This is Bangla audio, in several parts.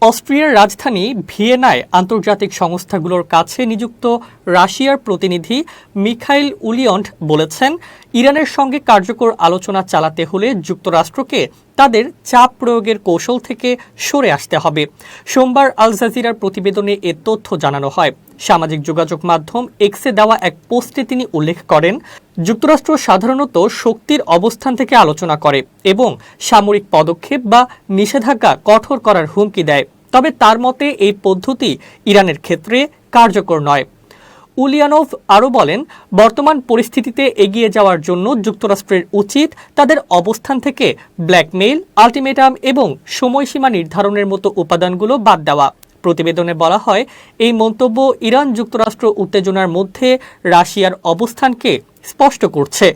অস্ট্রিয়ার রাজধানী ভিয়েনায় আন্তর্জাতিক সংস্থাগুলোর কাছে নিযুক্ত রাশিয়ার প্রতিনিধি মিখাইল উলিয়ন্ট বলেছেন, ইরানের সঙ্গে কার্যকর আলোচনা চালাতে হলে যুক্তরাষ্ট্রকে তাদের চাপ প্রয়োগের কৌশল থেকে সরে আসতে হবে। সোমবার আল জাজিরার প্রতিবেদনে এ তথ্য জানানো হয়। সামাজিক যোগাযোগ মাধ্যম এক্সে দেওয়া এক পোস্টে তিনি উল্লেখ করেন, যুক্তরাষ্ট্র সাধারণত শক্তির অবস্থান থেকে আলোচনা করে এবং সামরিক পদক্ষেপ বা নিষেধাজ্ঞা কঠোর করার হুমকি দেয়। তবে তার মতে এই পদ্ধতি ইরানের ক্ষেত্রে কার্যকর নয়। উলিয়ানোভ আরও বলেন, বর্তমান পরিস্থিতিতে এগিয়ে যাওয়ার জন্য যুক্তরাষ্ট্রের উচিত তাদের অবস্থান থেকে ব্ল্যাকমেইল, আল্টিমেটাম এবং সময়সীমা নির্ধারণের মতো উপাদানগুলো বাদ দেওয়া। প্রতিবেদনে বলা হয়, এই মন্তব্য ইরান যুক্তরাষ্ট্র উত্তেজনার মধ্যে রাশিয়ার অবস্থানকে স্পষ্ট করছে।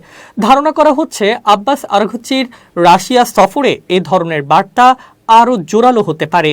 ধারণা করা হচ্ছে আব্বাস আরাঘচির রাশিয়া সফরে এ ধরনের বার্তা আরও জোরালো হতে পারে।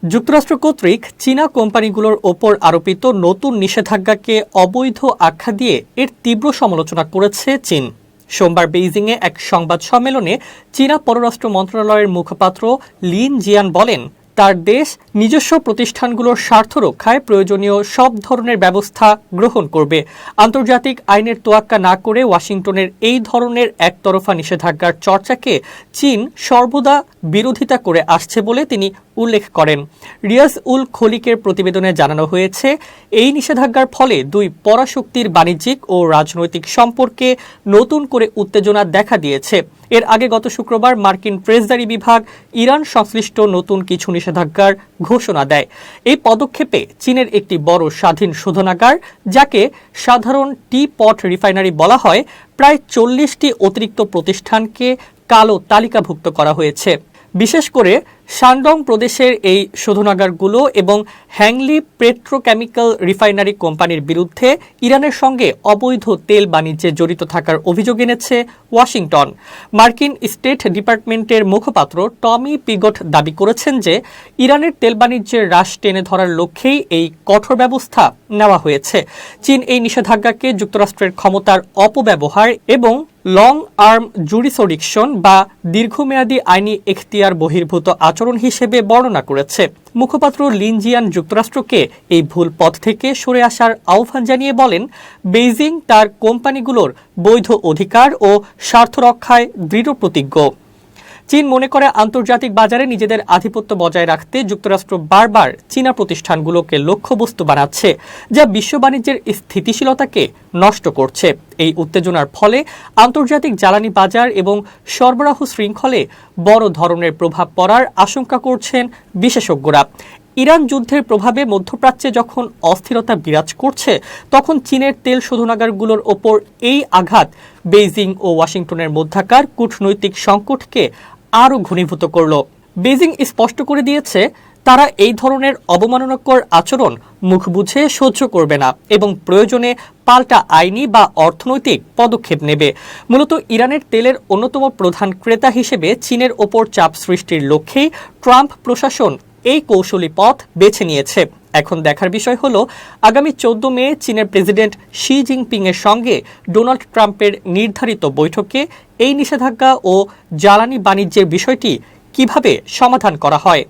যুক্তরাষ্ট্র কর্তৃক চীনা কোম্পানিগুলোর ওপর আরোপিত নতুন নিষেধাজ্ঞাকে অবৈধ আখ্যা দিয়ে এর তীব্র সমালোচনা করেছে চীন। সোমবার বেইজিংয়ে এক সংবাদ সম্মেলনে চীনা পররাষ্ট্র মন্ত্রণালয়ের মুখপাত্র লিন জিয়ান বলেন, তার দেশ নিজস্ব প্রতিষ্ঠানগুলোর স্বার্থ রক্ষায় প্রয়োজনীয় সব ধরনের ব্যবস্থা গ্রহণ করবে। আন্তর্জাতিক আইনের তোয়াক্কা না করে ওয়াশিংটনের এই ধরনের একতরফা নিষেধাজ্ঞার চর্চাকে চীন সর্বদা বিরোধিতা করে আসছে বলে তিনি উল্লেখ করেন। রিয়াজ উল খলিকের প্রতিবেদনে জানানো হয়েছে, এই নিষেধাজ্ঞার ফলে দুই পরাশক্তির বাণিজ্যিক ও রাজনৈতিক সম্পর্কে নতুন করে উত্তেজনা দেখা দিয়েছে। এর আগে গত শুক্রবার মার্কিন ট্রেজারি বিভাগ ইরান সংশ্লিষ্ট নতুন কিছু নিষেধাজ্ঞার ঘোষণা দেয়। এই পদক্ষেপে চীনের একটি বড় স্বাধীন শোধনাগার, যাকে সাধারণ টি পট রিফাইনারি বলা হয়, প্রায় 40টি অতিরিক্ত প্রতিষ্ঠানকে কালো তালিকাভুক্ত করা হয়েছে। বিশেষ করে শানডং প্রদেশের এই শোধনাগারগুলো এবং হ্যাংলি পেট্রোকেমিক্যাল রিফাইনারি কোম্পানির বিরুদ্ধে ইরানের সঙ্গে অবৈধ তেল বাণিজ্যে জড়িত থাকার অভিযোগ এনেছে ওয়াশিংটন। মার্কিন স্টেট ডিপার্টমেন্টের মুখপাত্র টমি পিগট দাবি করেছেন যে ইরানের তেল বাণিজ্যের হ্রাস টেনে ধরার লক্ষ্যেই এই কঠোর ব্যবস্থা নেওয়া হয়েছে। চীন এই নিষেধাজ্ঞাকে যুক্তরাষ্ট্রের ক্ষমতার অপব্যবহার এবং লং আর্ম জুরিসডিকশন বা দীর্ঘমেয়াদী আইনি এখতিয়ার বহির্ভূত আচরণ হিসেবে বর্ণনা করেছে। মুখপাত্র লিন জিয়ান যুক্তরাষ্ট্রকে এই ভুল পথ থেকে সরে আসার আহ্বান জানিয়ে বলেন, বেইজিং তার কোম্পানিগুলোর বৈধ অধিকার ও স্বার্থ রক্ষায় দৃঢ় প্রতিজ্ঞ। চীন মনে করে আন্তর্জাতিক বাজারে নিজেদের আধিপত্য বজায় রাখতে যুক্তরাষ্ট্র বারবার চীনা প্রতিষ্ঠানগুলোকে লক্ষ্যবস্তু বানাচ্ছে, যা বিশ্ব বাণিজ্যের স্থিতিশীলতাকে নষ্ট করছে। এই উত্তেজনার ফলে আন্তর্জাতিক জ্বালানি বাজার এবং সরবরাহ শৃঙ্খলে বড় ধরনের প্রভাব পড়ার আশঙ্কা করছেন বিশেষজ্ঞরা। ইরান যুদ্ধের প্রভাবে মধ্যপ্রাচ্যে যখন অস্থিরতা বিরাজ করছে, তখন চীনের তেল শোধনাগারগুলোর ওপর এই আঘাত বেইজিং ও ওয়াশিংটনের মধ্যকার কূটনৈতিক সংকটকে আরও ঘনীভূত করল। বেইজিং স্পষ্ট করে দিয়েছে, তারা এই ধরনের অবমাননাকর আচরণ মুখ বুঝে সহ্য করবে না এবং প্রয়োজনে পাল্টা আইনি বা অর্থনৈতিক পদক্ষেপ নেবে। মূলত ইরানের তেলের অন্যতম প্রধান ক্রেতা হিসেবে চীনের ওপর চাপ সৃষ্টির লক্ষ্যেই ট্রাম্প প্রশাসন এই কৌশলী পথ বেছে নিয়েছে। এখন দেখার বিষয় হল, আগামী 14 মে চীনের প্রেসিডেন্ট শি জিনপিং এর সঙ্গে ডোনাল্ড ট্রাম্পের নির্ধারিত বৈঠকে এই নিষেধাজ্ঞা ও জ্বালানি বাণিজ্যের বিষয়টি কিভাবে সমাধান করা হয়।